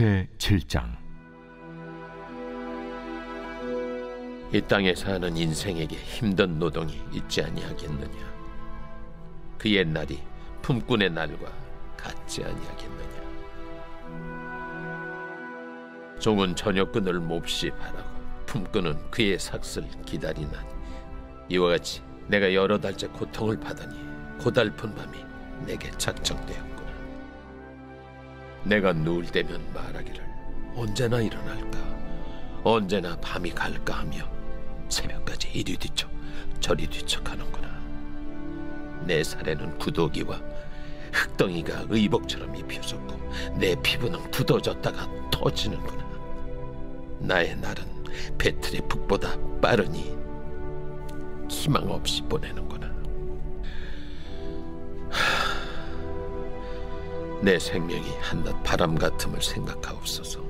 제7장. 이 땅에 사는 인생에게 힘든 노동이 있지 아니하겠느냐? 그 옛날이 품꾼의 날과 같지 아니하겠느냐? 종은 저녁근을 몹시 바라고 품꾼은 그의 삭슬 기다리나니, 이와 같이 내가 여러 달째 고통을 받으니 고달픈 밤이 내게 작정되었구나. 내가 누울 때면 말하기를 언제나 일어날까, 언제나 밤이 갈까 하며 새벽까지 이리 뒤척 저리 뒤척하는구나. 내 살에는 구더기와 흙덩이가 의복처럼 입혀졌고 내 피부는 굳어졌다가 터지는구나. 나의 날은 배틀의 북보다 빠르니 희망 없이 보내는구나. 내 생명이 한낱 바람 같음을 생각하옵소서.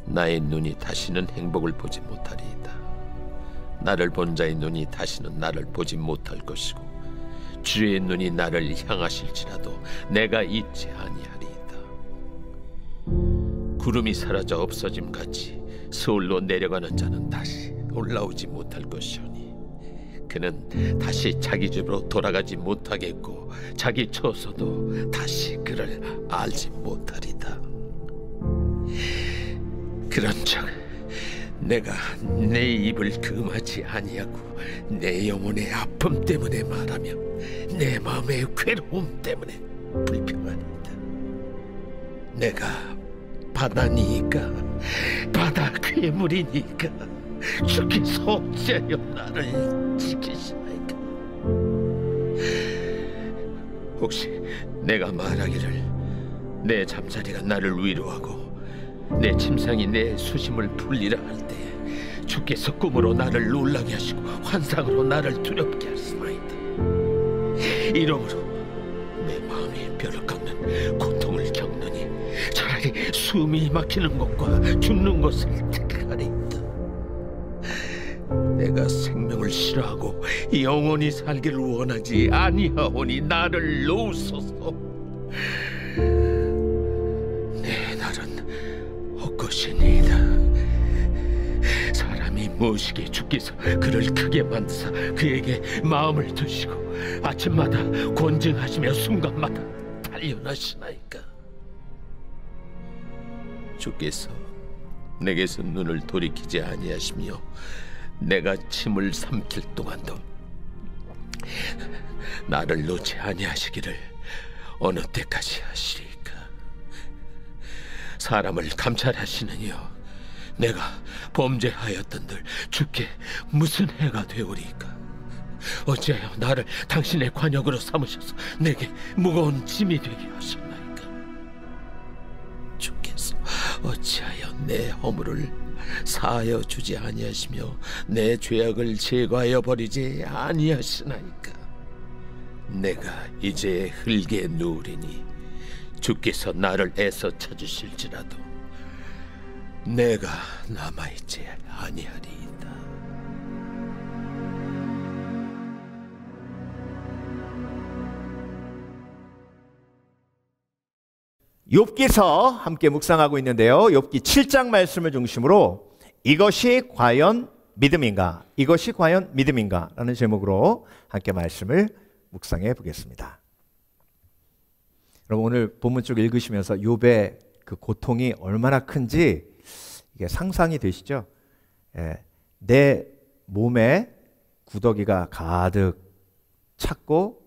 나의 눈이 다시는 행복을 보지 못하리이다. 나를 본 자의 눈이 다시는 나를 보지 못할 것이고, 주의 눈이 나를 향하실지라도 내가 잊지 아니하리이다. 구름이 사라져 없어짐같이 서울로 내려가는 자는 다시 올라오지 못할 것이오니, 그는 다시 자기 집으로 돌아가지 못하겠고 자기 처소도 다시 그를 알지 못하리다. 그런즉 내가 내 입을 금하지 아니하고 내 영혼의 아픔 때문에 말하며 내 마음의 괴로움 때문에 불평하리이다. 내가 바다니까, 바다 괴물이니까 주께서 어찌하여 나를 지키시나이까? 혹시 내가 말하기를 내 잠자리가 나를 위로하고 내 침상이 내 수심을 풀리라 할 때 주께서 꿈으로 나를 놀라게 하시고 환상으로 나를 두렵게 하시나이다. 이러므로 내 마음이 뼈를 깎는 고통을 겪느니 차라리 숨이 막히는 것과 죽는 것을 택하리이다. 내가 생명을 싫어하고 영원히 살기를 원하지 아니하오니 나를 놓으소서. 내 날은 헛것이니이다. 사람이 무엇이기에 주께서 그를 크게 만드사 그에게 마음을 두시고 아침마다 권증하시며 순간마다 단련하시나이까? 주께서 내게서 눈을 돌이키지 아니하시며 내가 침을 삼킬 동안도 나를 놓지 아니하시기를 어느 때까지 하시리까? 사람을 감찰하시느니요, 내가 범죄하였던들 주께 무슨 해가 되오리까? 어찌하여 나를 당신의 관역으로 삼으셔서 내게 무거운 짐이 되게 하셨나이까? 주께서 어찌하여 내 허물을 사하여 주지 아니하시며 내 죄악을 제거하여 버리지 아니하시나이까? 내가 이제 흙에 누우리니 주께서 나를 애써 찾으실지라도 내가 남아있지 아니하리이다. 욥기서 함께 묵상하고 있는데요, 욥기 7장 말씀을 중심으로 이것이 과연 믿음인가? 이것이 과연 믿음인가? 라는 제목으로 함께 말씀을 묵상해 보겠습니다. 여러분, 오늘 본문 쪽 읽으시면서 욥의 그 고통이 얼마나 큰지 이게 상상이 되시죠? 내 몸에 구더기가 가득 찼고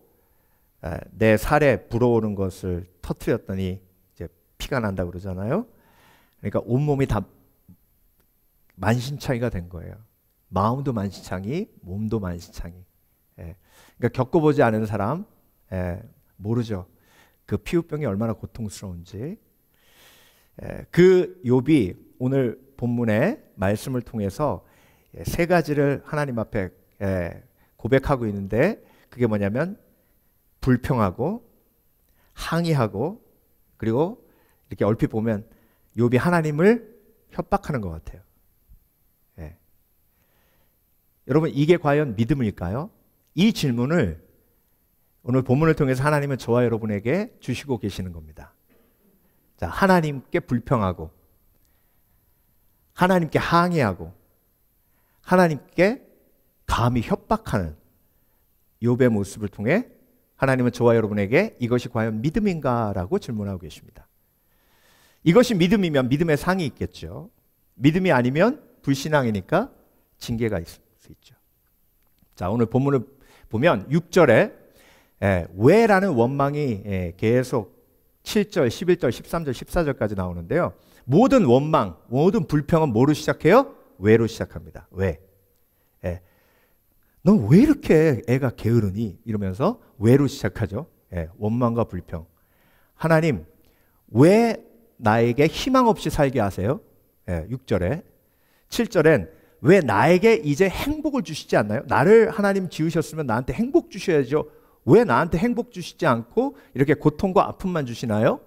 내 살에 불어오는 것을 터뜨렸더니 이제 피가 난다고 그러잖아요. 그러니까 온몸이 다 만신창이가 된 거예요. 마음도 만신창이, 몸도 만신창이. 그러니까 겪어보지 않은 사람 모르죠. 그 피부병이 얼마나 고통스러운지. 그 욥이 오늘 본문의 말씀을 통해서 세 가지를 하나님 앞에 고백하고 있는데, 그게 뭐냐면 불평하고 항의하고, 그리고 이렇게 얼핏 보면 욥이 하나님을 협박하는 것 같아요. 여러분, 이게 과연 믿음일까요? 이 질문을 오늘 본문을 통해서 하나님은 저와 여러분에게 주시고 계시는 겁니다. 자, 하나님께 불평하고 하나님께 항의하고 하나님께 감히 협박하는 욥의 모습을 통해 하나님은 저와 여러분에게 이것이 과연 믿음인가라고 질문하고 계십니다. 이것이 믿음이면 믿음의 상이 있겠죠. 믿음이 아니면 불신앙이니까 징계가 있을 수 있죠. 자, 오늘 본문을 보면 6절에 왜라는 원망이 계속 7절, 11절, 13절, 14절까지 나오는데요. 모든 원망, 모든 불평은 뭐로 시작해요? 왜로 시작합니다. 왜? 너 왜 이렇게 애가 게으르니? 이러면서 왜로 시작하죠. 원망과 불평. 하나님, 왜 나에게 희망 없이 살게 하세요? 6절에. 7절엔 왜 나에게 이제 행복을 주시지 않나요? 나를 하나님 지으셨으면 나한테 행복 주셔야죠. 왜 나한테 행복 주시지 않고 이렇게 고통과 아픔만 주시나요?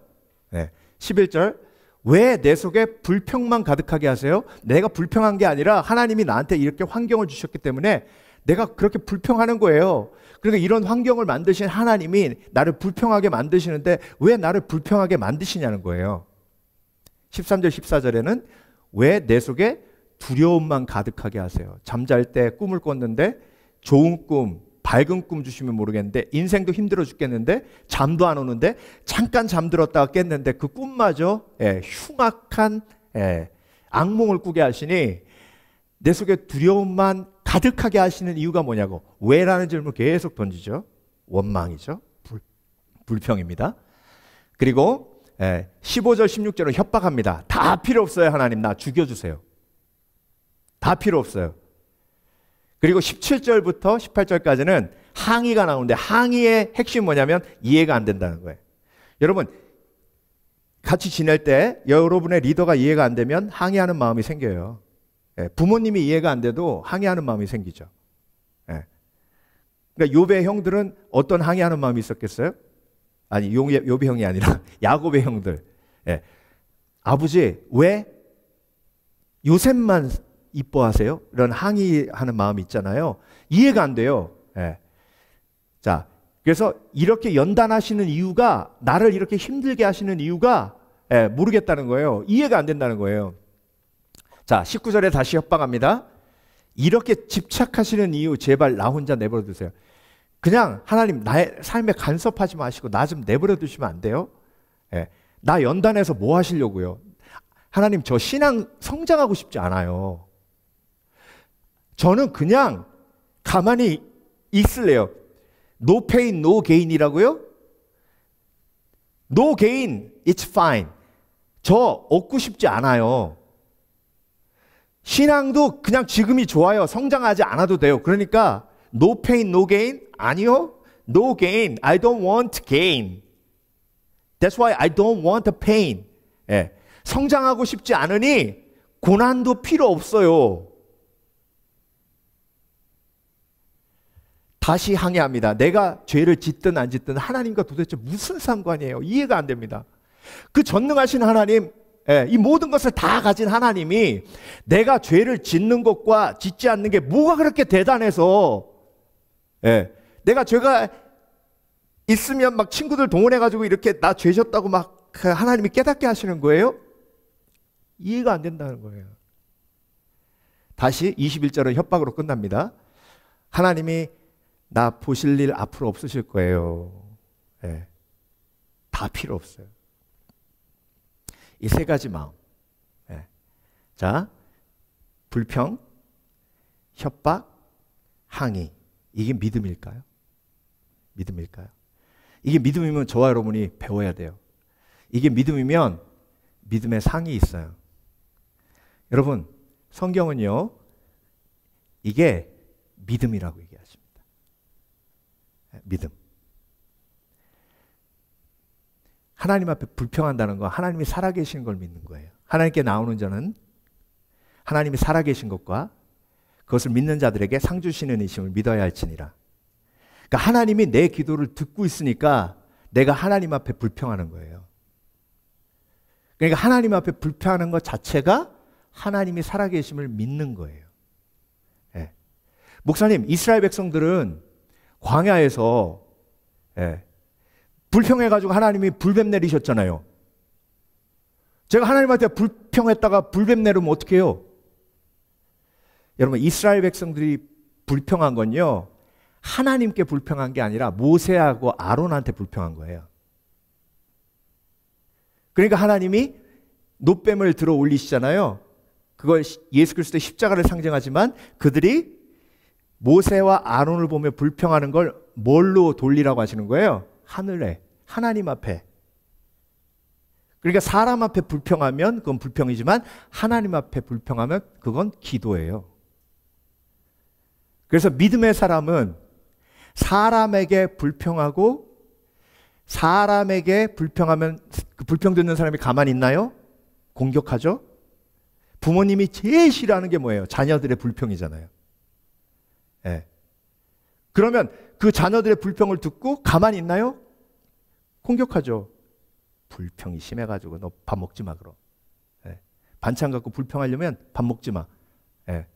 11절, 왜 내 속에 불평만 가득하게 하세요? 내가 불평한 게 아니라 하나님이 나한테 이렇게 환경을 주셨기 때문에 내가 그렇게 불평하는 거예요. 그러니까 이런 환경을 만드신 하나님이 나를 불평하게 만드시는데 왜 나를 불평하게 만드시냐는 거예요. 13절, 14절에는 왜 내 속에 두려움만 가득하게 하세요? 잠잘 때 꿈을 꿨는데 좋은 꿈, 밝은 꿈 주시면 모르겠는데 인생도 힘들어 죽겠는데 잠도 안 오는데 잠깐 잠들었다가 깼는데 그 꿈마저 흉악한 악몽을 꾸게 하시니 내 속에 두려움만 가득하게 하시는 이유가 뭐냐고. 왜라는 질문을 계속 던지죠. 원망이죠. 불평입니다. 그리고 15절 16절은 협박합니다. 다 필요 없어요. 하나님 나 죽여주세요. 다 필요 없어요. 그리고 17절부터 18절까지는 항의가 나오는데 항의의 핵심이 뭐냐면 이해가 안 된다는 거예요. 여러분 같이 지낼 때 여러분의 리더가 이해가 안 되면 항의하는 마음이 생겨요. 부모님이 이해가 안 돼도 항의하는 마음이 생기죠. 그러니까 욥의 형들은 어떤 항의하는 마음이 있었겠어요? 아니 욥의 형이 아니라 야곱의 형들. 아버지 왜 요셉만 이뻐하세요? 이런 항의하는 마음이 있잖아요. 이해가 안 돼요. 자, 그래서 이렇게 연단하시는 이유가 나를 이렇게 힘들게 하시는 이유가 모르겠다는 거예요. 이해가 안 된다는 거예요. 자, 19절에 다시 협박합니다. 이렇게 집착하시는 이유 제발 나 혼자 내버려 두세요. 그냥 하나님 나의 삶에 간섭하지 마시고 나 좀 내버려 두시면 안 돼요? 나 연단해서 뭐 하시려고요? 하나님 저 신앙 성장하고 싶지 않아요. 저는 그냥 가만히 있을래요. No pain, no gain이라고요? No gain, it's fine. 저 얻고 싶지 않아요. 신앙도 그냥 지금이 좋아요. 성장하지 않아도 돼요. 그러니까 no pain, no gain? 아니요. No gain. I don't want gain. That's why I don't want the pain. 성장하고 싶지 않으니 고난도 필요 없어요. 다시 항의합니다. 내가 죄를 짓든 안 짓든 하나님과 도대체 무슨 상관이에요? 이해가 안 됩니다. 그 전능하신 하나님, 이 모든 것을 다 가진 하나님이 내가 죄를 짓는 것과 짓지 않는 게 뭐가 그렇게 대단해서 내가 죄가 있으면 막 친구들 동원해가지고 이렇게 나 죄 졌다고 막 하나님이 깨닫게 하시는 거예요? 이해가 안 된다는 거예요. 다시 21절은 협박으로 끝납니다. 하나님이 나 보실 일 앞으로 없으실 거예요. 다 필요 없어요. 이 세 가지 마음. 자, 불평, 협박, 항의. 이게 믿음일까요? 믿음일까요? 이게 믿음이면 저와 여러분이 배워야 돼요. 이게 믿음이면 믿음의 상이 있어요. 여러분, 성경은요, 이게 믿음이라고 얘기하십니다. 믿음. 하나님 앞에 불평한다는 건 하나님이 살아계신 걸 믿는 거예요. 하나님께 나오는 자는 하나님이 살아계신 것과 그것을 믿는 자들에게 상 주시는 이심을 믿어야 할지니라. 그러니까 하나님이 내 기도를 듣고 있으니까 내가 하나님 앞에 불평하는 거예요. 그러니까 하나님 앞에 불평하는 것 자체가 하나님이 살아계심을 믿는 거예요. 목사님, 이스라엘 백성들은 광야에서 불평해가지고 하나님이 불뱀 내리셨잖아요. 제가 하나님한테 불평했다가 불뱀 내리면 어떻게 해요? 여러분, 이스라엘 백성들이 불평한 건요, 하나님께 불평한 게 아니라 모세하고 아론한테 불평한 거예요. 그러니까 하나님이 놋뱀을 들어 올리시잖아요. 그걸 예수 그리스도의 십자가를 상징하지만 그들이 모세와 아론을 보며 불평하는 걸 뭘로 돌리라고 하시는 거예요? 하늘에, 하나님 앞에. 그러니까 사람 앞에 불평하면 그건 불평이지만 하나님 앞에 불평하면 그건 기도예요. 그래서 믿음의 사람은 사람에게 불평하고 사람에게 불평하면 그 불평 듣는 사람이 가만히 있나요? 공격하죠? 부모님이 제일 싫어하는 게 뭐예요? 자녀들의 불평이잖아요. 예. 그러면 그 자녀들의 불평을 듣고 가만히 있나요? 공격하죠. 불평이 심해가지고 너 밥 먹지 마 그럼. 예. 반찬 갖고 불평하려면 밥 먹지 마. 예.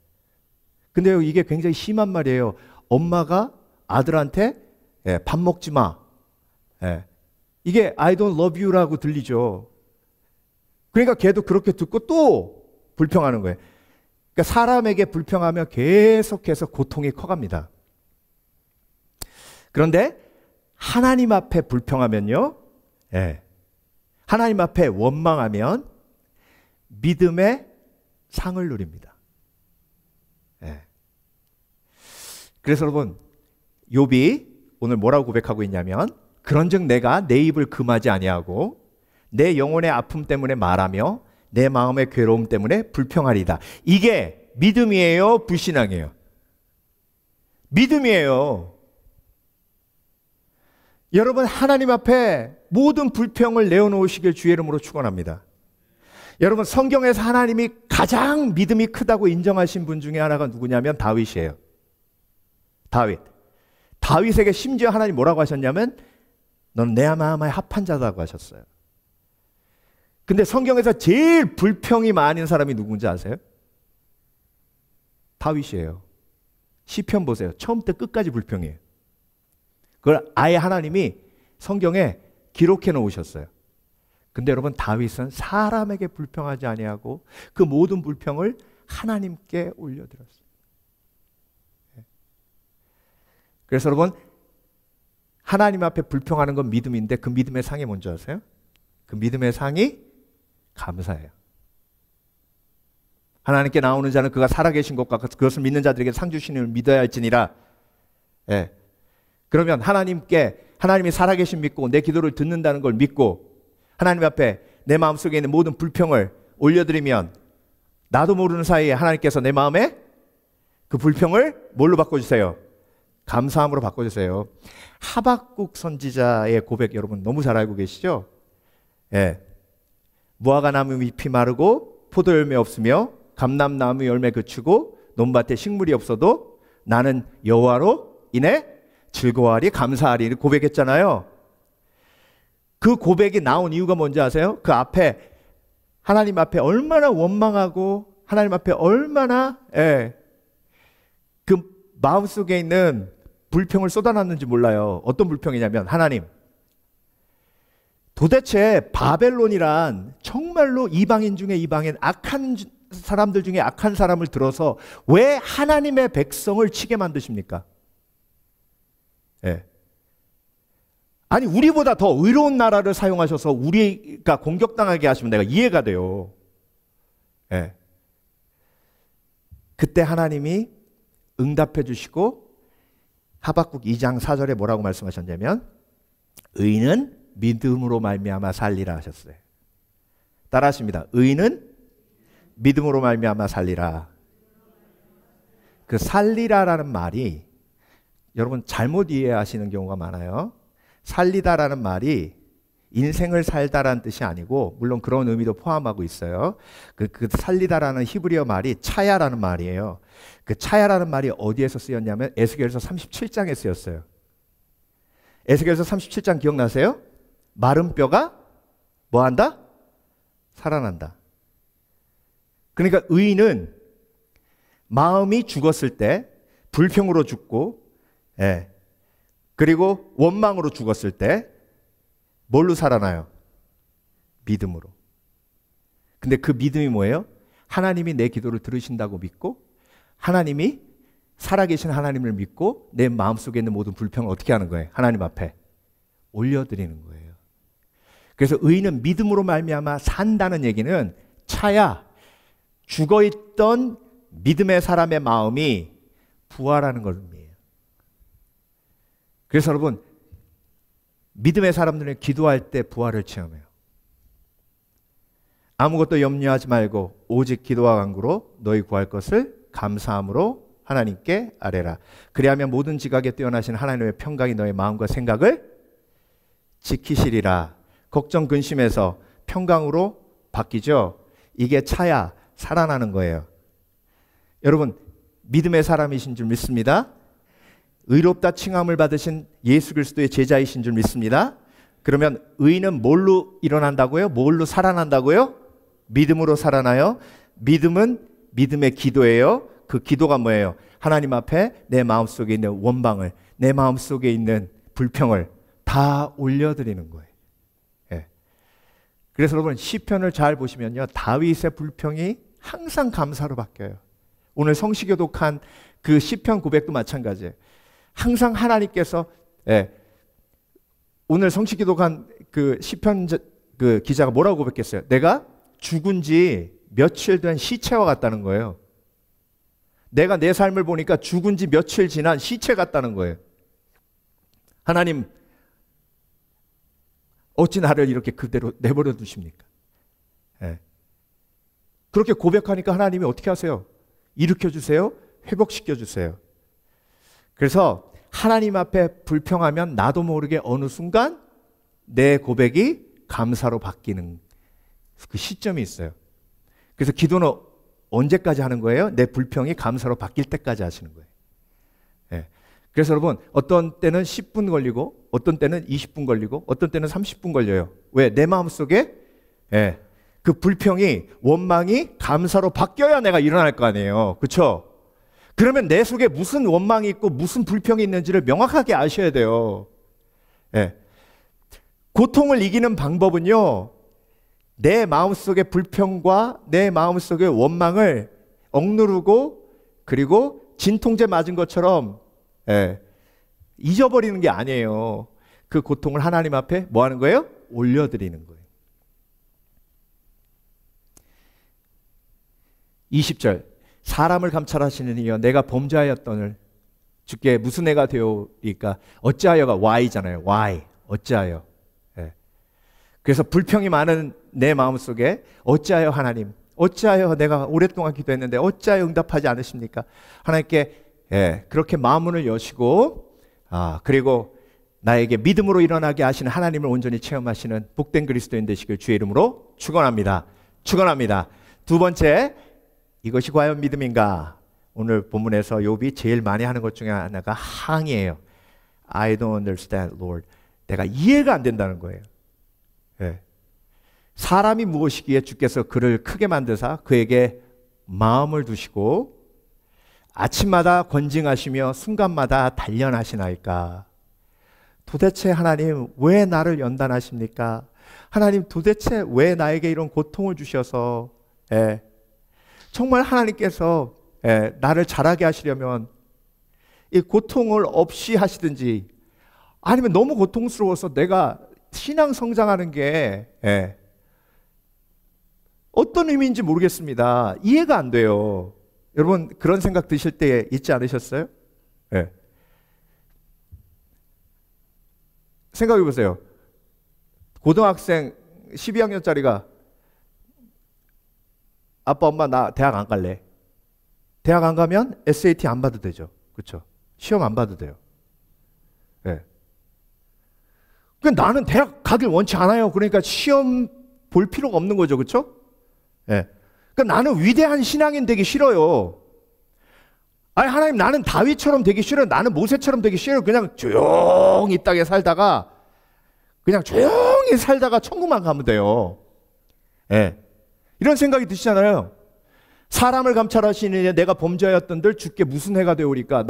근데 이게 굉장히 심한 말이에요. 엄마가 아들한테 밥 먹지 마. 예. 이게 I don't love you라고 들리죠. 그러니까 걔도 그렇게 듣고 또 불평하는 거예요. 그러니까 사람에게 불평하면 계속해서 고통이 커갑니다. 그런데 하나님 앞에 불평하면요, 하나님 앞에 원망하면 믿음의 상을 누립니다. 그래서 여러분, 욥이 오늘 뭐라고 고백하고 있냐면, 그런즉 내가 내 입을 금하지 아니하고 내 영혼의 아픔 때문에 말하며 내 마음의 괴로움 때문에 불평하리다. 이게 믿음이에요, 불신앙이에요? 믿음이에요. 여러분, 하나님 앞에 모든 불평을 내어놓으시길 주의 이름으로 축원합니다. 여러분, 성경에서 하나님이 가장 믿음이 크다고 인정하신 분 중에 하나가 누구냐면 다윗이에요. 다윗에게 심지어 하나님 뭐라고 하셨냐면 넌 내 마음에 합한 자다고 하셨어요. 근데 성경에서 제일 불평이 많은 사람이 누군지 아세요? 다윗이에요. 시편 보세요. 처음부터 끝까지 불평이에요. 그걸 아예 하나님이 성경에 기록해 놓으셨어요. 근데 여러분, 다윗은 사람에게 불평하지 아니하고 그 모든 불평을 하나님께 올려드렸어요. 그래서 여러분, 하나님 앞에 불평하는 건 믿음인데 그 믿음의 상이 뭔지 아세요? 그 믿음의 상이 감사예요. 하나님께 나오는 자는 그가 살아계신 것과 그것을 믿는 자들에게 상 주시는 믿어야 할지니라. 그러면 하나님이 살아계신 믿고 내 기도를 듣는다는 걸 믿고 하나님 앞에 내 마음속에 있는 모든 불평을 올려드리면 나도 모르는 사이에 하나님께서 내 마음에 그 불평을 뭘로 바꿔주세요? 감사함으로 바꿔주세요. 하박국 선지자의 고백 여러분 너무 잘 알고 계시죠? 무화과나무 잎이 마르고 포도열매 없으며 감람나무 열매 그치고 논밭에 식물이 없어도 나는 여호와로 인해 즐거워하리 감사하리 고백했잖아요. 그 고백이 나온 이유가 뭔지 아세요? 그 앞에 하나님 앞에 얼마나 원망하고 하나님 앞에 얼마나 그 마음속에 있는 불평을 쏟아놨는지 몰라요. 어떤 불평이냐면, 하나님, 도대체 바벨론이란 정말로 이방인 중에 이방인, 악한 사람들 중에 악한 사람을 들어서 왜 하나님의 백성을 치게 만드십니까? 아니, 우리보다 더 의로운 나라를 사용하셔서 우리가 공격당하게 하시면 내가 이해가 돼요. 그때 하나님이 응답해 주시고 하박국 2장 4절에 뭐라고 말씀하셨냐면 의인은 믿음으로 말미암아 살리라 하셨어요. 따라하십니다. 의인은 믿음으로 말미암아 살리라. 그 살리라라는 말이 여러분 잘못 이해하시는 경우가 많아요. 살리다라는 말이 인생을 살다라는 뜻이 아니고 물론 그런 의미도 포함하고 있어요. 그 살리다라는 히브리어 말이 차야라는 말이에요. 그 차야라는 말이 어디에서 쓰였냐면 에스겔서 37장에 쓰였어요. 에스겔서 37장 기억나세요? 마른 뼈가 뭐한다? 살아난다. 그러니까 의인은 마음이 죽었을 때 불평으로 죽고 그리고 원망으로 죽었을 때 뭘로 살아나요? 믿음으로. 근데 그 믿음이 뭐예요? 하나님이 내 기도를 들으신다고 믿고, 하나님이 살아계신 하나님을 믿고 내 마음속에 있는 모든 불평을 어떻게 하는 거예요? 하나님 앞에 올려드리는 거예요. 그래서 의인은 믿음으로 말미암아 산다는 얘기는 차야 죽어있던 믿음의 사람의 마음이 부활하는 걸 의미해요. 그래서 여러분, 믿음의 사람들은 기도할 때 부활을 체험해요. 아무것도 염려하지 말고 오직 기도와 간구로 너희 구할 것을 감사함으로 하나님께 아뢰라. 그리하면 모든 지각에 뛰어나신 하나님의 평강이 너의 마음과 생각을 지키시리라. 걱정 근심에서 평강으로 바뀌죠. 이게 차야 살아나는 거예요. 여러분, 믿음의 사람이신 줄 믿습니다. 의롭다 칭함을 받으신 예수 그리스도의 제자이신 줄 믿습니다. 그러면 의인은 뭘로 일어난다고요? 뭘로 살아난다고요? 믿음으로 살아나요. 믿음은 믿음의 기도예요. 그 기도가 뭐예요? 하나님 앞에 내 마음속에 있는 원망을, 내 마음속에 있는 불평을 다 올려드리는 거예요. 예. 그래서 여러분, 시편을 잘 보시면요, 다윗의 불평이 항상 감사로 바뀌어요. 오늘 성시교독한 그 시편 900도 마찬가지예요. 항상 하나님께서, 오늘 성시교독한 그 시편 그 기자가 뭐라고 고백했어요? 내가 죽은 지 며칠 된 시체와 같다는 거예요. 내가 내 삶을 보니까 죽은 지 며칠 지난 시체 같다는 거예요. 하나님, 어찌 나를 이렇게 그대로 내버려 두십니까? 그렇게 고백하니까 하나님이 어떻게 하세요? 일으켜 주세요. 회복시켜 주세요. 그래서 하나님 앞에 불평하면 나도 모르게 어느 순간 내 고백이 감사로 바뀌는 그 시점이 있어요. 그래서 기도는 언제까지 하는 거예요? 내 불평이 감사로 바뀔 때까지 하시는 거예요. 그래서 여러분, 어떤 때는 10분 걸리고 어떤 때는 20분 걸리고 어떤 때는 30분 걸려요. 왜? 내 마음속에 그 불평이, 원망이 감사로 바뀌어야 내가 일어날 거 아니에요. 그렇죠? 그러면 내 속에 무슨 원망이 있고 무슨 불평이 있는지를 명확하게 아셔야 돼요. 고통을 이기는 방법은요, 내 마음속의 불평과 내 마음속의 원망을 억누르고 그리고 진통제 맞은 것처럼 잊어버리는 게 아니에요. 그 고통을 하나님 앞에 뭐 하는 거예요? 올려드리는 거예요. 20절, 사람을 감찰하시는 이여 내가 범죄하였더늘 주께 무슨 애가 되오리까? 어찌하여가 why잖아요. why, 어찌하여. 그래서 불평이 많은 내 마음속에 어찌하여 하나님, 어찌하여 내가 오랫동안 기도했는데 어찌하여 응답하지 않으십니까? 하나님께 그렇게 마음문을 여시고, 그리고 나에게 믿음으로 일어나게 하시는 하나님을 온전히 체험하시는 복된 그리스도인 되시길 주의 이름으로 축원합니다. 축원합니다. 두 번째, 이것이 과연 믿음인가? 오늘 본문에서 욥이 제일 많이 하는 것 중에 하나가 항의예요. I don't understand, Lord. 내가 이해가 안 된다는 거예요. 사람이 무엇이기에 주께서 그를 크게 만드사 그에게 마음을 두시고 아침마다 권징하시며 순간마다 단련하시나이까? 도대체 하나님 왜 나를 연단하십니까? 하나님 도대체 왜 나에게 이런 고통을 주셔서 정말 하나님께서 나를 자라게 하시려면 이 고통을 없이 하시든지, 아니면 너무 고통스러워서 내가 신앙 성장하는 게 어떤 의미인지 모르겠습니다. 이해가 안 돼요. 여러분, 그런 생각 드실 때 있지 않으셨어요? 생각해 보세요. 고등학생 12학년짜리가 아빠 엄마 나 대학 안 갈래. 대학 안 가면 SAT 안 봐도 되죠. 그렇죠? 시험 안 봐도 돼요. 나는 대학 가길 원치 않아요. 그러니까 시험 볼 필요가 없는 거죠. 그렇죠? 나는 위대한 신앙인 되기 싫어요. 아니, 하나님, 나는 다윗처럼 되기 싫어요. 나는 모세처럼 되기 싫어요. 그냥 조용히 이 땅에 살다가 그냥 조용히 살다가 천국만 가면 돼요. 이런 생각이 드시잖아요. 사람을 감찰하시니 내가 범죄하였던들 주께 무슨 해가 되오리까?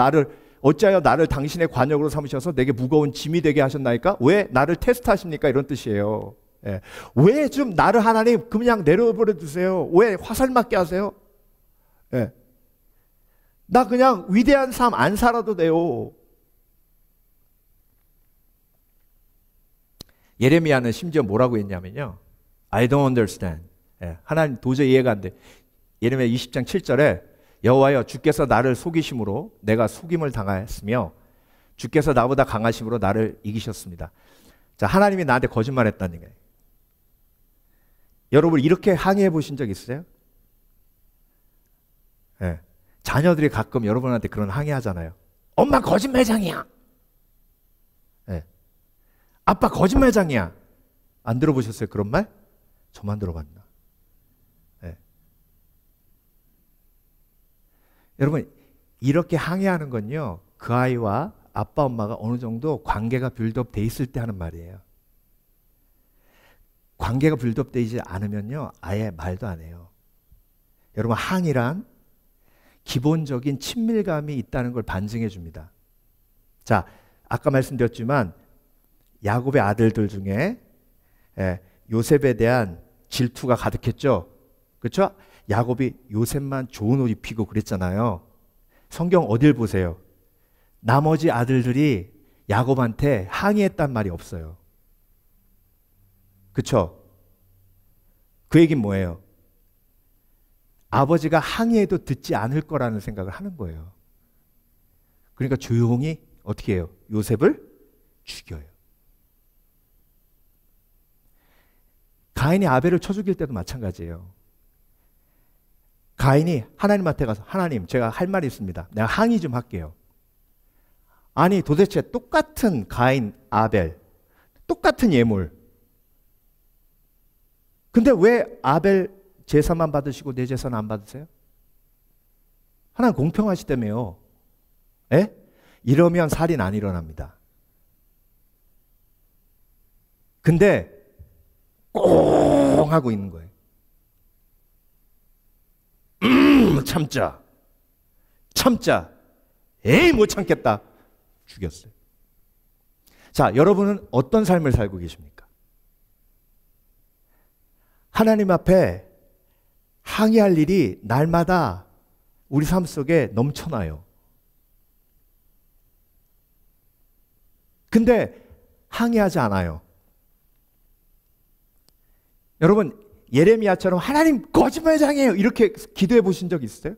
어찌하여 나를 당신의 관역으로 삼으셔서 내게 무거운 짐이 되게 하셨나이까? 왜 나를 테스트하십니까? 이런 뜻이에요. 예. 왜 좀 나를 하나님 그냥 내려버려 두세요? 왜 화살 맞게 하세요? 예. 나 그냥 위대한 삶 안 살아도 돼요. 예레미야는 심지어 뭐라고 했냐면요. I don't understand. 예. 하나님 도저히 이해가 안 돼. 예레미야 20장 7절에 여호와여 주께서 나를 속이심으로 내가 속임을 당하였으며 주께서 나보다 강하심으로 나를 이기셨습니다. 자, 하나님이 나한테 거짓말했다는 거예요. 여러분 이렇게 항의해 보신 적 있으세요? 예. 자녀들이 가끔 여러분한테 그런 항의하잖아요. 엄마 거짓말장이야. 예. 아빠 거짓말장이야. 안 들어보셨어요? 그런 말? 저만 들어봤나? 예. 여러분 이렇게 항의하는 건요. 그 아이와 아빠 엄마가 어느 정도 관계가 빌드업 돼 있을 때 하는 말이에요. 관계가 빌드업 되지 않으면요. 아예 말도 안 해요. 여러분 항의란 기본적인 친밀감이 있다는 걸 반증해 줍니다. 자, 아까 말씀드렸지만 야곱의 아들들 중에 요셉에 대한 질투가 가득했죠. 그렇죠? 야곱이 요셉만 좋은 옷 입히고 그랬잖아요. 성경 어딜 보세요. 나머지 아들들이 야곱한테 항의했단 말이 없어요. 그렇죠? 그 얘기는 뭐예요? 아버지가 항의해도 듣지 않을 거라는 생각을 하는 거예요. 그러니까 조용히 어떻게 해요? 요셉을 죽여요. 가인이 아벨을 쳐 죽일 때도 마찬가지예요. 가인이 하나님한테 가서 하나님 제가 할 말이 있습니다. 내가 항의 좀 할게요. 아니 도대체 똑같은 가인, 아벨, 똑같은 예물. 근데 왜 아벨 제사만 받으시고 내 제사는 안 받으세요? 하나님 공평하시다며요. 에? 이러면 살인 안 일어납니다. 근데 꽁 하고 있는 거예요. 참자. 참자. 에이 못 참겠다. 죽였어요. 자, 여러분은 어떤 삶을 살고 계십니까? 하나님 앞에 항의할 일이 날마다 우리 삶 속에 넘쳐나요. 근데 항의하지 않아요. 여러분 예레미야처럼 하나님 거짓말장이에요 이렇게 기도해 보신 적 있어요?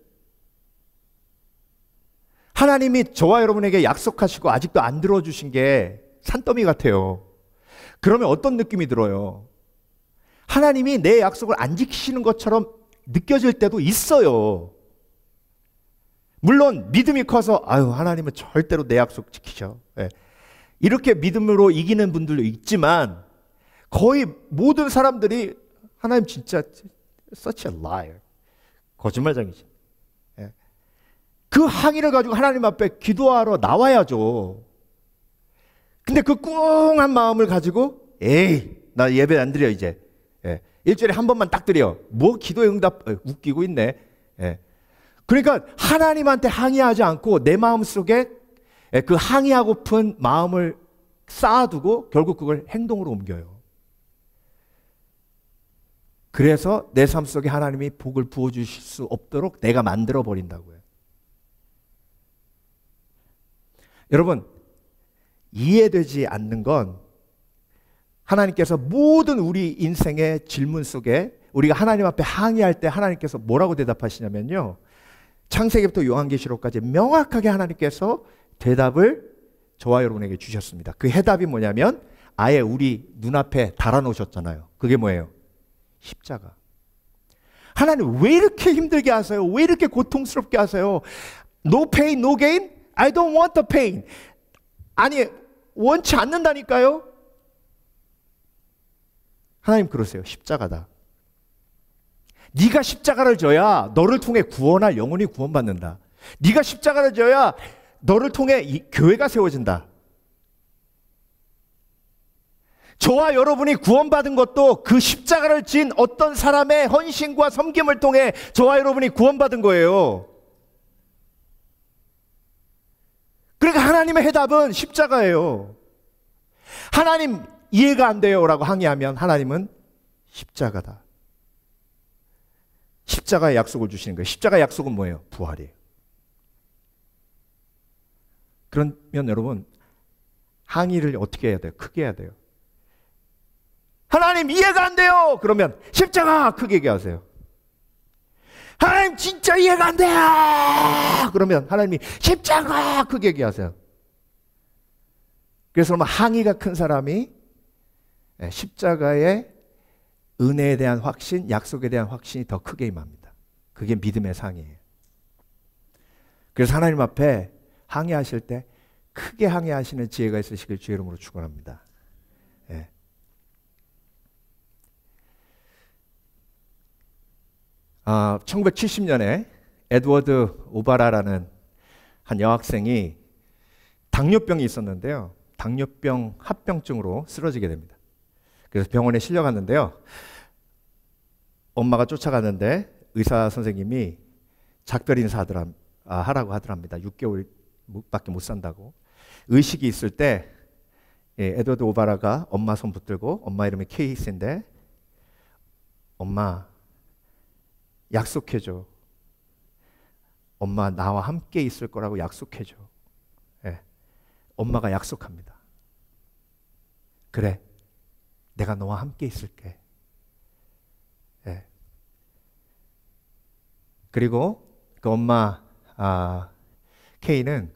하나님이 저와 여러분에게 약속하시고 아직도 안 들어주신 게 산더미 같아요. 그러면 어떤 느낌이 들어요? 하나님이 내 약속을 안 지키시는 것처럼 느껴질 때도 있어요. 물론 믿음이 커서 아유 하나님은 절대로 내 약속 지키셔. 네. 이렇게 믿음으로 이기는 분들도 있지만 거의 모든 사람들이 하나님 진짜 such a liar. 거짓말장이지. 네. 그 항의를 가지고 하나님 앞에 기도하러 나와야죠. 근데 그 꿍한 마음을 가지고 에이 나 예배 안 드려 이제. 예. 일주일에 한 번만 딱 드려. 뭐 기도의 응답 웃기고 있네. 예. 그러니까 하나님한테 항의하지 않고 내 마음속에 그 항의하고픈 마음을 쌓아두고 결국 그걸 행동으로 옮겨요. 그래서 내 삶 속에 하나님이 복을 부어주실 수 없도록 내가 만들어 버린다고요. 여러분 이해되지 않는 건 하나님께서 모든 우리 인생의 질문 속에 우리가 하나님 앞에 항의할 때 하나님께서 뭐라고 대답하시냐면요. 창세기부터 요한계시록까지 명확하게 하나님께서 대답을 저와 여러분에게 주셨습니다. 그 해답이 뭐냐면 아예 우리 눈앞에 달아놓으셨잖아요. 그게 뭐예요? 십자가. 하나님 왜 이렇게 힘들게 하세요? 왜 이렇게 고통스럽게 하세요? No pain, no gain? I don't want the pain. 아니 원치 않는다니까요. 하나님 그러세요. 십자가다. 네가 십자가를 져야 너를 통해 구원할 영혼이 구원받는다. 네가 십자가를 져야 너를 통해 이 교회가 세워진다. 저와 여러분이 구원받은 것도 그 십자가를 진 어떤 사람의 헌신과 섬김을 통해 저와 여러분이 구원받은 거예요. 그러니까 하나님의 해답은 십자가예요. 하나님 이해가 안 돼요라고 항의하면 하나님은 십자가다. 십자가의 약속을 주시는 거예요. 십자가의 약속은 뭐예요? 부활이에요. 그러면 여러분, 항의를 어떻게 해야 돼요? 크게 해야 돼요. 하나님 이해가 안 돼요. 그러면 십자가 크게 얘기하세요. 하나님 진짜 이해가 안 돼요. 그러면 하나님이 십자가 크게 얘기하세요. 그래서 항의가 큰 사람이 십자가의 은혜에 대한 확신, 약속에 대한 확신이 더 크게 임합니다. 그게 믿음의 상이에요. 그래서 하나님 앞에 항의하실 때 크게 항의하시는 지혜가 있으시길 주의 이름으로 축원합니다. 예. 1970년에 에드워드 오바라라는 한 여학생이 당뇨병이 있었는데요. 당뇨병 합병증으로 쓰러지게 됩니다. 그래서 병원에 실려갔는데요. 엄마가 쫓아갔는데 의사 선생님이 작별 인사하라고 하더랍니다. 6개월밖에 못 산다고. 의식이 있을 때 에드워드 오바라가 엄마 손 붙들고, 엄마 이름이 케이스인데, 엄마 약속해줘. 엄마 나와 함께 있을 거라고 약속해줘. 예. 엄마가 약속합니다. 그래, 내가 너와 함께 있을게. 예. 그리고 그 엄마 케이는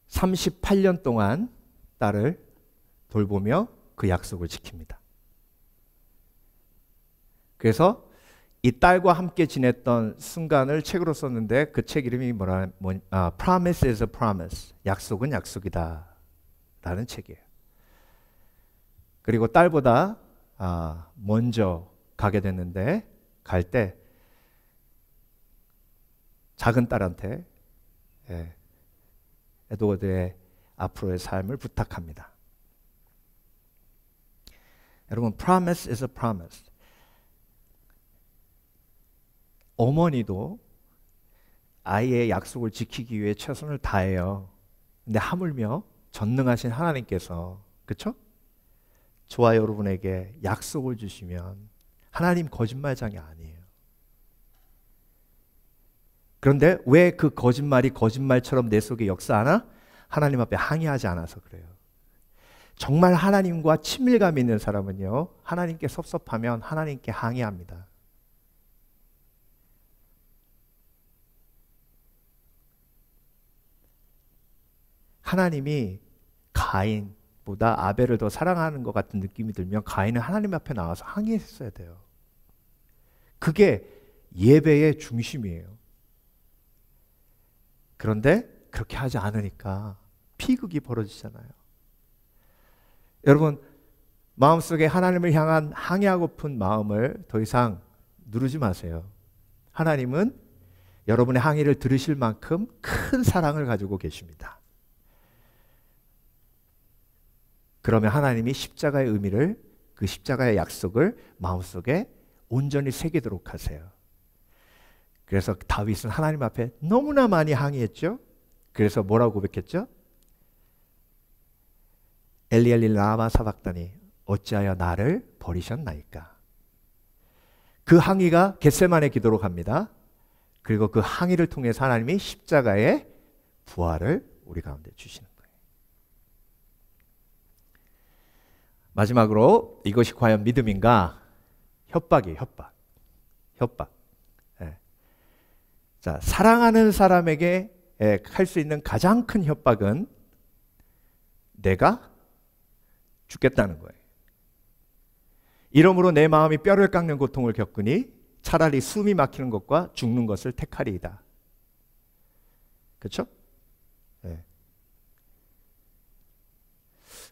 38년 동안 딸을 돌보며 그 약속을 지킵니다. 그래서 이 딸과 함께 지냈던 순간을 책으로 썼는데 그 책 이름이 Promise is a Promise. 약속은 약속이다 라는 책이에요. 그리고 딸보다 먼저 가게 됐는데, 갈 때 작은 딸한테 에드워드의 앞으로의 삶을 부탁합니다. 여러분, Promise is a Promise. 어머니도 아이의 약속을 지키기 위해 최선을 다해요. 근데 하물며 전능하신 하나님께서, 그렇죠? 저와 여러분에게 약속을 주시면 하나님 거짓말장이 아니에요. 그런데 왜 그 거짓말이 거짓말처럼 내 속에 역사하나? 하나님 앞에 항의하지 않아서 그래요. 정말 하나님과 친밀감 있는 사람은요, 하나님께 섭섭하면 하나님께 항의합니다. 하나님이 가인보다 아벨을 더 사랑하는 것 같은 느낌이 들면 가인은 하나님 앞에 나와서 항의했어야 돼요. 그게 예배의 중심이에요. 그런데 그렇게 하지 않으니까 비극이 벌어지잖아요. 여러분, 마음속에 하나님을 향한 항의하고픈 마음을 더 이상 누르지 마세요. 하나님은 여러분의 항의를 들으실 만큼 큰 사랑을 가지고 계십니다. 그러면 하나님이 십자가의 의미를, 그 십자가의 약속을 마음속에 온전히 새기도록 하세요. 그래서 다윗은 하나님 앞에 너무나 많이 항의했죠. 그래서 뭐라고 고백했죠? 엘리 라마 사박다니 어찌하여 나를 버리셨나이까. 그 항의가 겟세마네 기도로 갑니다. 그리고 그 항의를 통해서 하나님이 십자가의 부활을 우리 가운데 주시는 거예요. 마지막으로 이것이 과연 믿음인가? 협박이에요. 협박. 예. 자, 사랑하는 사람에게 할 수 있는 가장 큰 협박은 내가 죽겠다는 거예요. 이러므로 내 마음이 뼈를 깎는 고통을 겪으니 차라리 숨이 막히는 것과 죽는 것을 택하리이다. 그렇죠? 네.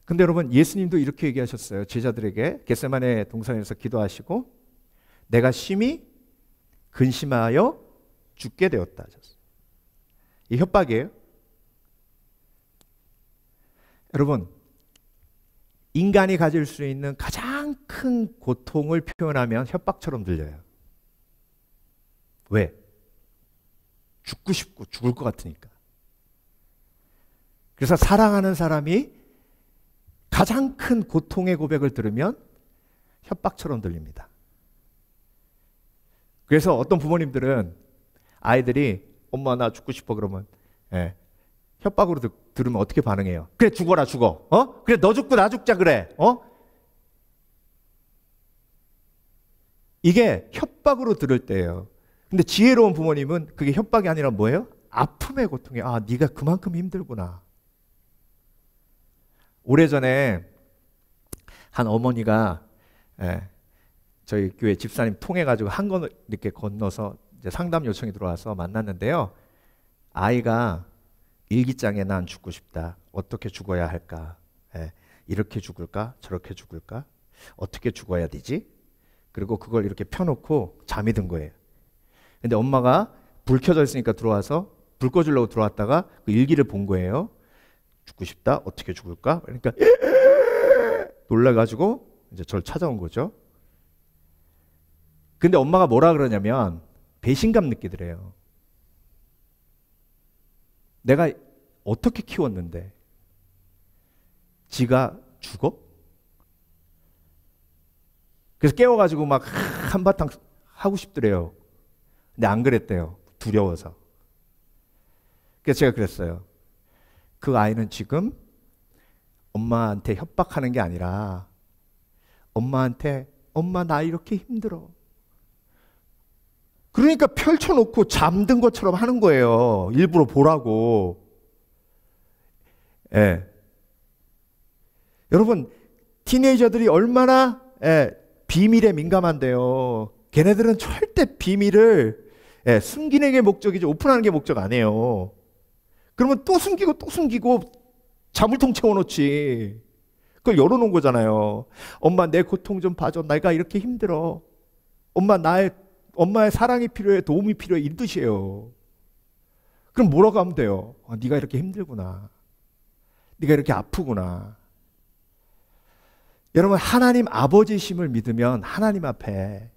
근데 여러분, 예수님도 이렇게 얘기하셨어요. 제자들에게 겟세마네 동산에서 기도하시고 내가 심히 근심하여 죽게 되었다 하셨어요. 이 협박이에요. 여러분, 인간이 가질 수 있는 가장 큰 고통을 표현하면 협박처럼 들려요. 왜? 죽고 싶고 죽을 것 같으니까. 그래서 사랑하는 사람이 가장 큰 고통의 고백을 들으면 협박처럼 들립니다. 그래서 어떤 부모님들은 아이들이 엄마 나 죽고 싶어 그러면 협박으로 들으면 어떻게 반응해요? 그래 죽어라 죽어. 그래 너 죽고 나 죽자 그래. 이게 협박으로 들을 때예요. 근데 지혜로운 부모님은 그게 협박이 아니라 뭐예요? 아픔의 고통이에요. 아, 네가 그만큼 힘들구나. 오래전에 한 어머니가 저희 교회 집사님 통해가지고 한 건 이렇게 건너서 이제 상담 요청이 들어와서 만났는데요. 아이가 일기장에 난 죽고 싶다. 어떻게 죽어야 할까? 이렇게 죽을까? 저렇게 죽을까? 어떻게 죽어야 되지? 그리고 그걸 이렇게 펴놓고 잠이 든 거예요. 근데 엄마가 불 켜져 있으니까 들어와서 불 꺼주려고 들어왔다가 그 일기를 본 거예요. 죽고 싶다. 어떻게 죽을까? 그러니까 놀라가지고 이제 저를 찾아온 거죠. 근데 엄마가 뭐라 그러냐면 배신감 느끼더래요. 내가 어떻게 키웠는데 지가 죽어? 그래서 깨워가지고 막 한바탕 하고 싶더래요. 근데 안 그랬대요. 두려워서. 그래서 제가 그랬어요. 그 아이는 지금 엄마한테 협박하는 게 아니라 엄마한테 엄마 나 이렇게 힘들어. 그러니까 펼쳐놓고 잠든 것처럼 하는 거예요. 일부러 보라고. 여러분 티네이저들이 얼마나 비밀에 민감한데요. 걔네들은 절대 비밀을 숨기는 게 목적이지 오픈하는 게 목적 아니에요. 그러면 또 숨기고 또 숨기고 자물통 채워놓지. 그걸 열어놓은 거잖아요. 엄마 내 고통 좀 봐줘. 내가 이렇게 힘들어. 엄마의 사랑이 필요해. 도움이 필요해. 이 뜻이에요. 그럼 뭐라고 하면 돼요? 네가 이렇게 힘들구나. 네가 이렇게 아프구나. 여러분 하나님 아버지심을 믿으면 하나님 앞에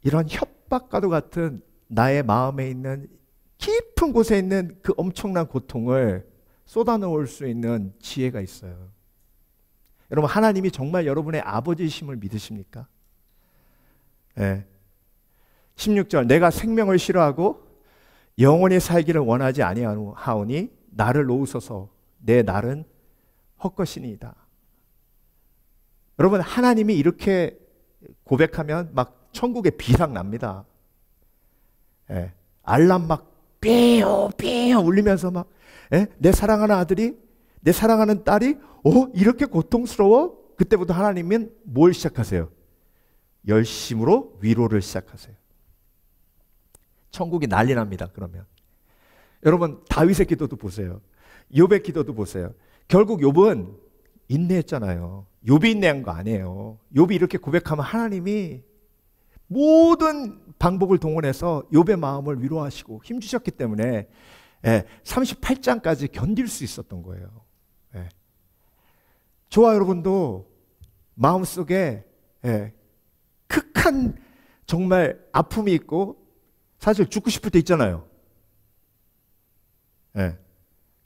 이런 협박과도 같은 나의 마음에 있는 깊은 곳에 있는 그 엄청난 고통을 쏟아놓을 수 있는 지혜가 있어요. 여러분 하나님이 정말 여러분의 아버지심을 믿으십니까? 16절 내가 생명을 싫어하고 영원히 살기를 원하지 아니하오니 나를 놓으소서 내 날은 헛것이니이다. 여러분 하나님이 이렇게 고백하면 막 천국에 비상 납니다. 알람 막 삐요 삐요 울리면서 막 내 사랑하는 아들이 내 사랑하는 딸이 이렇게 고통스러워? 그때부터 하나님은 뭘 시작하세요? 열심으로 위로를 시작하세요. 천국이 난리 납니다. 그러면 여러분 다윗의 기도도 보세요. 욥의 기도도 보세요. 결국 욥은 인내했잖아요. 욥이 인내한 거 아니에요. 욥이 이렇게 고백하면 하나님이 모든 방법을 동원해서 욥의 마음을 위로하시고 힘주셨기 때문에 38장까지 견딜 수 있었던 거예요. 저와 여러분도 마음속에 극한 정말 아픔이 있고 사실 죽고 싶을 때 있잖아요.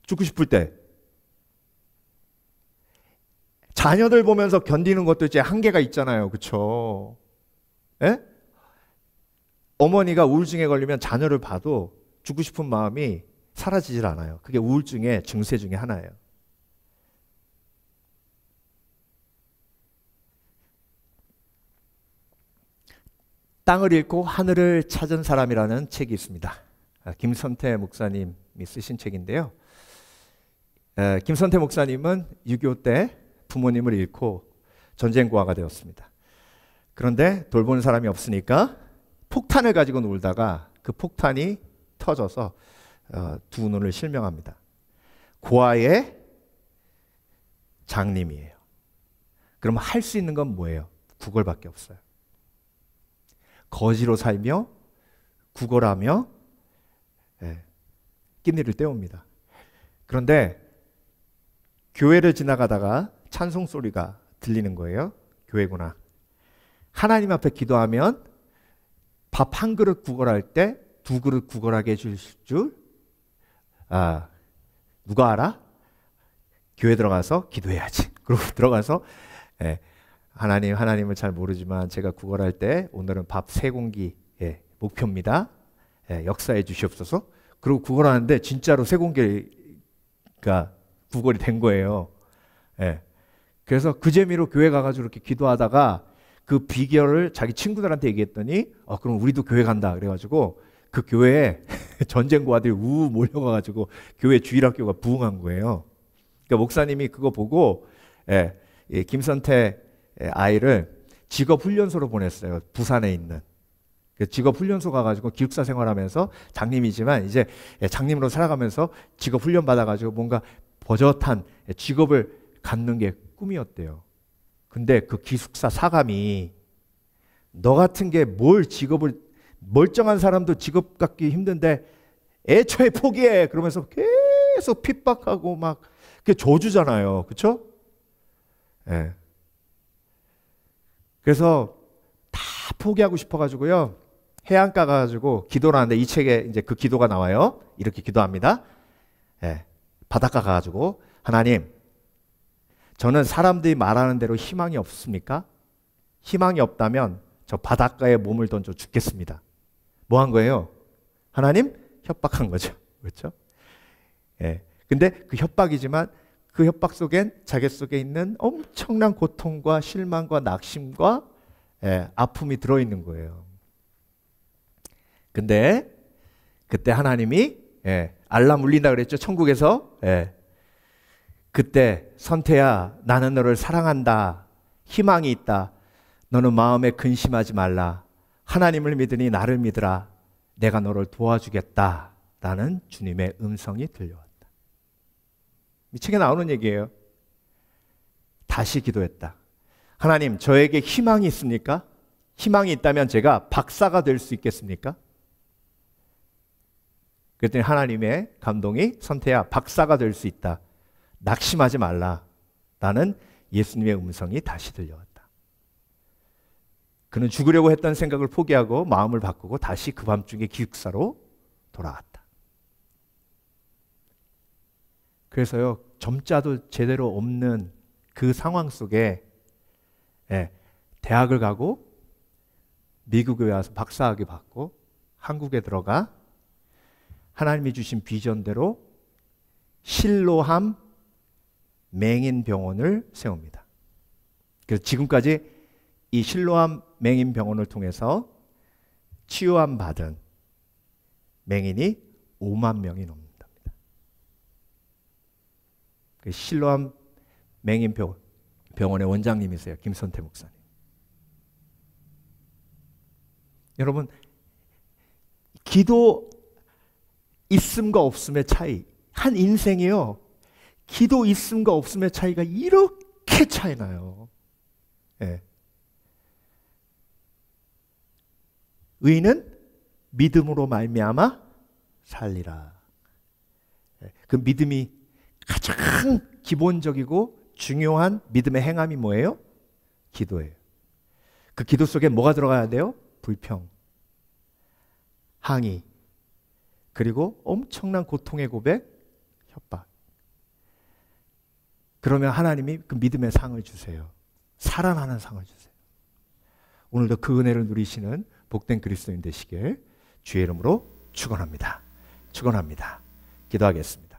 죽고 싶을 때 자녀들 보면서 견디는 것도 이제 한계가 있잖아요. 그렇죠? 어머니가 우울증에 걸리면 자녀를 봐도 죽고 싶은 마음이 사라지질 않아요. 그게 우울증의 증세 중에 하나예요. 땅을 잃고 하늘을 찾은 사람이라는 책이 있습니다. 김선태 목사님이 쓰신 책인데요. 김선태 목사님은 6.25 때 부모님을 잃고 전쟁고아가 되었습니다. 그런데 돌보는 사람이 없으니까 폭탄을 가지고 놀다가 그 폭탄이 터져서 두 눈을 실명합니다. 고아의 장님이에요. 그럼 할 수 있는 건 뭐예요? 구걸밖에 없어요. 거지로 살며 구걸하며 끼니를 때웁니다. 그런데 교회를 지나가다가 찬송 소리가 들리는 거예요. 교회구나. 하나님 앞에 기도하면 밥 한 그릇 구걸할 때 두 그릇 구걸하게 해주실 줄 누가 알아? 교회 들어가서 기도해야지. 그리고 들어가서 하나님을 잘 모르지만 제가 구걸할 때 오늘은 밥 3공기 목표입니다. 역사해 주시옵소서. 그리고 구걸하는데 진짜로 3공기가 구걸이 된 거예요. 그래서 그 재미로 교회 가가지고 이렇게 기도하다가 그 비결을 자기 친구들한테 얘기했더니 그럼 우리도 교회 간다 그래가지고 그 교회에 전쟁고아들이 몰려가가지고 교회 주일학교가 부흥한 거예요. 그러니까 목사님이 그거 보고 김선태 아이를 직업훈련소로 보냈어요. 부산에 있는. 직업훈련소 가가지고 기숙사 생활하면서 장님이지만 이제 장님으로 살아가면서 직업훈련 받아가지고 뭔가 버젓한 직업을 갖는 게 꿈이었대요. 근데 그 기숙사 사감이 너 같은 게 뭘 직업을 멀쩡한 사람도 직업 갖기 힘든데 애초에 포기해 그러면서 계속 핍박하고 막 그게 저주잖아요. 그렇죠? 그래서 다 포기하고 싶어가지고요. 해안가 가가지고 기도를 하는데 이 책에 이제 그 기도가 나와요. 이렇게 기도합니다. 바닷가 가가지고 하나님, 저는 사람들이 말하는 대로 희망이 없습니까? 희망이 없다면 저 바닷가에 몸을 던져 죽겠습니다. 뭐 한 거예요? 하나님? 협박한 거죠. 그렇죠? 근데 그 협박이지만 그 협박 속엔 자기 속에 있는 엄청난 고통과 실망과 낙심과 아픔이 들어있는 거예요. 근데 그때 하나님이 알람 울린다 그랬죠. 천국에서. 그때 선태야, 나는 너를 사랑한다. 희망이 있다. 너는 마음에 근심하지 말라. 하나님을 믿으니 나를 믿으라. 내가 너를 도와주겠다. 라는 주님의 음성이 들려왔다. 이 책에 나오는 얘기예요. 다시 기도했다. 하나님, 저에게 희망이 있습니까? 희망이 있다면 제가 박사가 될 수 있겠습니까? 그랬더니 하나님의 감동이 선태야, 박사가 될 수 있다. 낙심하지 말라. 라는 예수님의 음성이 다시 들려왔다. 그는 죽으려고 했던 생각을 포기하고 마음을 바꾸고 다시 그 밤중에 기숙사로 돌아왔다. 그래서요, 점자도 제대로 없는 그 상황 속에 대학을 가고 미국에 와서 박사학위 받고 한국에 들어가 하나님이 주신 비전대로 실로암 맹인병원을 세웁니다. 그래서 지금까지 이 실로암 맹인병원을 통해서 치유함 받은 맹인이 5만 명이 넘는답니다. 그 실로암 맹인병원의 원장님이세요. 김선태 목사님. 여러분, 기도 있음과 없음의 차이, 한 인생이요, 기도 있음과 없음의 차이가 이렇게 차이 나요. 의인은 믿음으로 말미암아 살리라. 그 믿음이 가장 기본적이고 중요한 믿음의 행함이 뭐예요? 기도예요. 그 기도 속에 뭐가 들어가야 돼요? 불평, 항의, 그리고 엄청난 고통의 고백, 협박. 그러면 하나님이 그 믿음의 상을 주세요. 살아나는 상을 주세요. 오늘도 그 은혜를 누리시는 복된 그리스도인 되시길 주의 이름으로 축원합니다. 축원합니다. 기도하겠습니다.